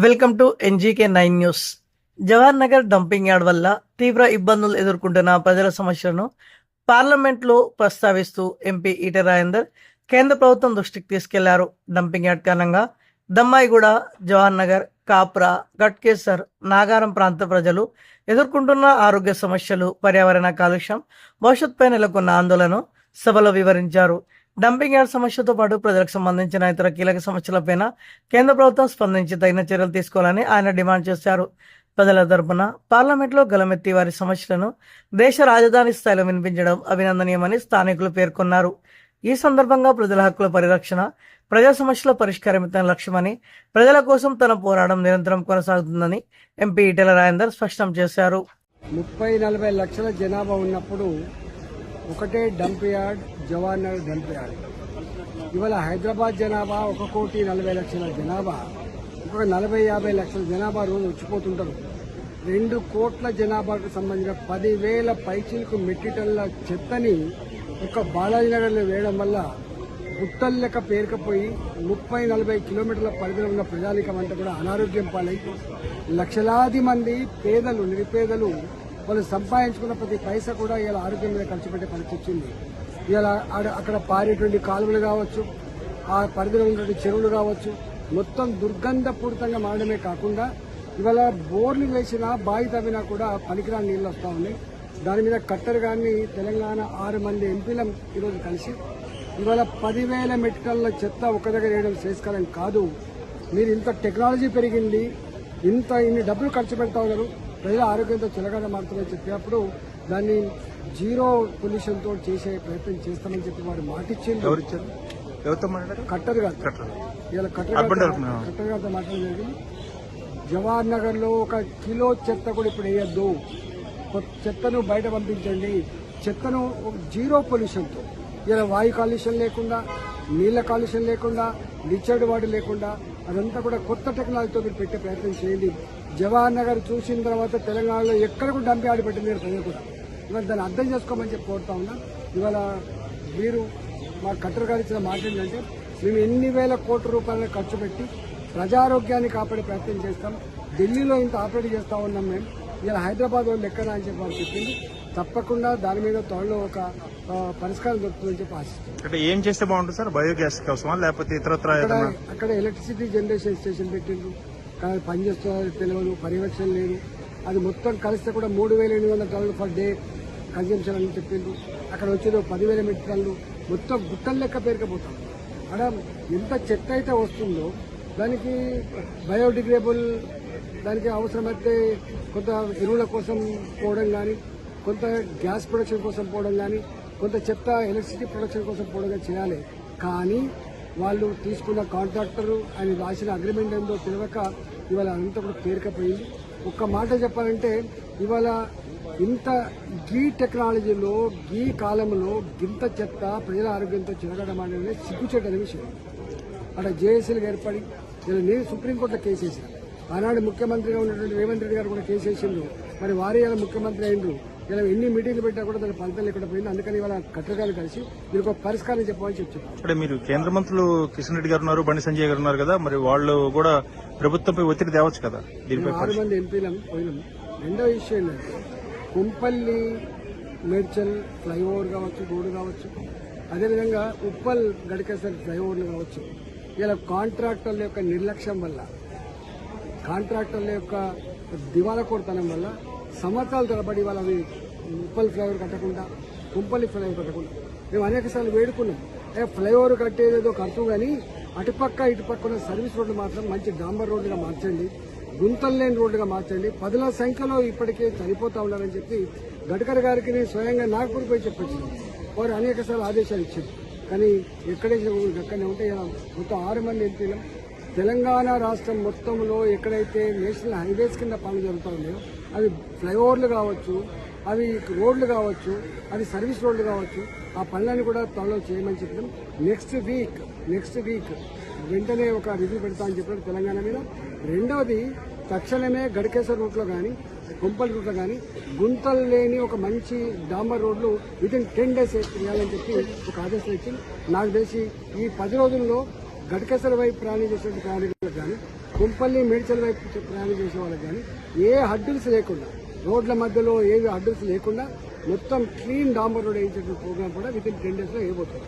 Welcome to NGK 9 news. Jawahar Nagar dumping yard వల్ల తీవ్ర ఇబ్బందులు ఎదుర్కొంటున్న ప్రజల సమస్యలను పార్లమెంట్లో ప్రస్తావిస్తూ ఎంపీ ఈటెల రాజేందర్ కేంద్ర ప్రభుత్వం దృష్టికి తీసుకెళ్లారు. డంపింగ్ యార్డ్ కారణంగా దమ్మాయిగూడ, జవహర్ నగర్, కాప్రా, గట్కేసర్, నాగారం ప్రాంత ప్రజలు ఎదుర్కొంటున్న ఆరోగ్య సమస్యలు, పర్యావరణ కాలుష్యం, భవిష్యత్తుపై నెలకొన్న ఆందోళనను సభలో వివరించారు. డంపింగ్ యార్డ్ సమస్యతో పాటు ప్రజలకు సంబంధించిన ఇతర కీలక సమస్యలపైన కేంద్ర ప్రభుత్వం స్పందించి తగిన చర్యలు తీసుకోవాలని ఆయన డిమాండ్ చేశారు. ప్రజల తరపున పార్లమెంట్లో గలమెత్తి వారి సమస్యలను దేశ రాజధాని స్థాయిలో వినిపించడం అభినందనీయమని స్థానికులు పేర్కొన్నారు. ఈ సందర్భంగా ప్రజల హక్కుల పరిరక్షణ, ప్రజా సమస్యల పరిష్కారం తన లక్ష్యమని, ప్రజల కోసం తన పోరాటం నిరంతరం కొనసాగుతుందని ఎంపీ ఈటెల రాజేందర్ స్పష్టం చేశారు. 30-40 లక్షల జనాభా ఉన్నప్పుడు ఒకటే dump yard, Jawahar Nagar dump yard. ఇవాళ హైదరాబాద్ జనాభా 1,40,00,000 జనాభా, ఇంకొక 40-50 లక్షల జనాభా రోజు వచ్చిపోతుంటారు. 2 కోట్ల జనాభాకు సంబంధించిన 10,000 పైచీలకు మెట్రిటన్ల చెత్తని ఒక బాలాజీనగర్లో వేయడం వల్ల గుట్టలు లెక్క పేరుకపోయి 30-40 కిలోమీటర్ల పరిధిలో ఉన్న ప్రజానికం అంతా కూడా అనారోగ్యం పాలై లక్షలాది మంది పేదలు, నిరుపేదలు వాళ్ళు సంపాదించుకున్న ప్రతి పైసా కూడా ఇలా ఆరోగ్యం మీద ఖర్చు పెట్టే పరిస్థితి వచ్చింది. ఇలా అక్కడ పారేటువంటి కాలువలు కావచ్చు, ఆ పరిధిలో ఉన్నటువంటి చెరువులు కావచ్చు, మొత్తం దుర్గంధపూరితంగా మారడమే కాకుండా ఇవాళ బోర్లు వేసినా, బావి తవ్వినా కూడా పనికిరాని నీళ్ళు వస్తూ ఉన్నాయి. దాని మీద కట్టరు గారిని తెలంగాణ 6 మంది ఎంపీలం ఈరోజు కలిసి ఇవాళ 10,000 మెట్రికన్ల చెత్త ఒక దగ్గర వేయడం శ్రేయస్కరం కాదు. మీరు ఇంత టెక్నాలజీ పెరిగింది, ఇన్ని డబ్బులు ఖర్చు పెడతా ఉన్నారు, ప్రజల ఆరోగ్యంతో చిలకడ మారుతుందని చెప్పినప్పుడు దాన్ని జీరో పొల్యూషన్ తో చేసే ప్రయత్నం చేస్తామని చెప్పి వారు మాటిచ్చింది. కట్టర్ గారు ఇలా కట్టర్ గారితో మాట్లాడలేదు. జవహర్ నగర్ లో 1 కిలో చెత్త కూడా ఇప్పుడు వేయద్దు, చెత్తను బయట పంపించండి, చెత్తను జీరో పొల్యూషన్ తో, ఇలా వాయు కాలుష్యం లేకుండా, నీళ్ల కాలుష్యం లేకుండా, డిశ్చార్జ్ వాటర్ లేకుండా అదంతా కూడా కొత్త టెక్నాలజీతో మీరు పెట్టే ప్రయత్నం చేయండి. జవహర్ నగర్ చూసిన తర్వాత తెలంగాణలో ఎక్కడ కూడా డంప్ యార్డ్ పెట్టింది ప్రజలు కూడా. ఇవాళ దాన్ని అర్థం చేసుకోమని చెప్పి కోరుతా ఉన్నా. ఇవాళ మీరు మా కట్టరు గారు ఇచ్చిన మాట ఏంటంటే, మేము ఎన్ని వేల కోట్ల రూపాయలను ఖర్చు పెట్టి ప్రజారోగ్యాన్ని కాపాడే ప్రయత్నం చేస్తాం. ఢిల్లీలో ఇంత ఆపరేట్ చేస్తా ఉన్నాం మేము, ఇలా హైదరాబాద్ వాళ్ళు ఎక్కడ అని చెప్పి వాళ్ళు చెప్పింది. తప్పకుండా దాని మీద త్వరలో ఒక పరిష్కారం దొరుకుతుందని చెప్పి ఆశిస్తాం. అంటే ఏం చేస్తే బాగుంటుంది సార్? బయోగ్యాస్ కోసమా లేకపోతే ఇతరత్ర? అక్కడ ఎలక్ట్రిసిటీ జనరేషన్ స్టేషన్ పెట్టిండ్రు, కానీ పనిచేస్తున్న తెలియదు, పర్యవేక్షణ లేదు. అది మొత్తం కలిస్తే కూడా 3,800 టన్నులు పర్ డే కన్జంప్షన్ అని చెప్పిండ్రు. అక్కడ వచ్చేది 10,000 మెట్రిక్ టన్నులు, మొత్తం గుట్టల లెక్క పేరుకపోతాం. అక్కడ ఎంత చెత్త అయితే వస్తుందో దానికి బయోడిగ్రేడబుల్, దానికి అవసరమైతే కొంత ఎరువుల కోసం పోవడం కానీ, కొంత గ్యాస్ ప్రొడక్షన్ కోసం పోవడం కానీ, కొంత చెత్త ఎలక్ట్రిసిటీ ప్రొడక్షన్ కోసం పోవడం చేయాలి. కానీ వాళ్ళు తీసుకున్న కాంట్రాక్టర్ ఆయన రాసిన అగ్రిమెంట్ ఏందో తెలియక ఇవాళ అంతా కూడా పేరుకపోయింది. ఒక్క మాట చెప్పాలంటే ఇవాళ ఇంత గీ టెక్నాలజీలో, గీ కాలంలో ఇంత చెత్త ప్రజల ఆరోగ్యంతో చిరగడం అనేది సిగ్గుచేటనే విషయం. అక్కడ జేఏసీలు ఏర్పడి నేను సుప్రీంకోర్టులో కేసు వేసాను. ఆనాడు ముఖ్యమంత్రిగా ఉన్నటువంటి రేవంత్ రెడ్డి గారు కూడా కేసు వేసిండ్రు. మరి వారే ఇలా ముఖ్యమంత్రి అయినరు. ఇలా ఎన్ని మీటింగ్లు పెట్టా కూడా దాని ఫలితం లేకుండా పోయింది. అందుకని ఇవాళ కట్టగాలు కలిసి మీరు ఒక పరిష్కారం చెప్పమని చెప్తున్నారు. అంటే మీరు కేంద్ర మంత్రులు కిషన్ రెడ్డి గారు ఉన్నారు, బండి సంజయ్ గారు ఉన్నారు కదా, మరి వాళ్ళు కూడా ప్రభుత్వంపై ఒత్తిడి తేవచ్చు కదా? 6 మంది ఎంపీలం పోయినాం. రెండో విషయం ఏంటంటే కుంపల్లి మేడ్చల్ ఫ్లైఓవర్ కావచ్చు, రోడ్డు కావచ్చు, అదేవిధంగా ఉప్పల్ గడికేసర్ ఫ్లైఓవర్లు కావచ్చు, ఇలా కాంట్రాక్టర్ల యొక్క నిర్లక్ష్యం వల్ల, కాంట్రాక్టర్ల యొక్క దివాలా కోరుతనం వల్ల సంవత్సరాల తరబడి వాళ్ళ ఉప్పల్ ఫ్లైఓవర్ కట్టకుండా, కుంపల్లి ఫ్లైఓవర్ కట్టకుండా మేము అనేక సార్లు వేడుకున్నాం. ఫ్లైఓవర్ కట్టేదేదో ఖర్చు కానీ అటుపక్క ఇటుపక్క ఉన్న సర్వీస్ రోడ్లు మాత్రం మంచి డాంబర్ రోడ్లుగా మార్చండి, గుంతలు లేని రోడ్లుగా మార్చండి. 10,000 సంఖ్యలో ఇప్పటికే చనిపోతా ఉన్నారని చెప్పి గడ్కరీ గారికి నేను స్వయంగా నాగపూర్ పోయి చెప్పొచ్చింది. వారు అనేక సార్లు ఆదేశాలు ఇచ్చారు. కానీ ఎక్కడైతే అక్కడనే ఉంటే మొత్తం 6 మంది ఎంపీలు తెలంగాణ రాష్ట్రం మొత్తంలో ఎక్కడైతే నేషనల్ హైవేస్ కింద పనులు జరుగుతూ ఉన్నాయో, అవి ఫ్లైఓవర్లు కావచ్చు, అవి రోడ్లు కావచ్చు, అవి సర్వీస్ రోడ్లు కావచ్చు, ఆ పనులను కూడా త్వరలో చేయమని చెప్పడం. నెక్స్ట్ వీక్ వెంటనే ఒక రివ్యూ పెడతామని చెప్పడం తెలంగాణ మీద. రెండవది, తక్షణమే గడికేశ్వర రూట్లో కానీ, కుంపల్ రూట్లో కానీ గుంతలు లేని ఒక మంచి డాంబర్ రోడ్లు వితిన్ 10 days వేయాలని చెప్పి ఒక ఆదేశం ఇచ్చింది. నాకు తెలిసి ఈ 10 రోజుల్లో గడికేశ్వర వైపు ప్రయాణం చేసే ప్రయాణికులకు కానీ, కుంపల్లి మేడ్చల్ వైపు ప్రయాణం చేసే వాళ్ళకి కానీ ఏ హడ్డుల్స్ లేకుండా, రోడ్ల మధ్యలో ఏవి హడ్డుల్స్ లేకుండా మొత్తం క్లీన్ డాంబర్ రోడ్ వేయించే ప్రోగ్రామ్ కూడా విత్ ఇన్ 10 days లో వేయబోతుంది.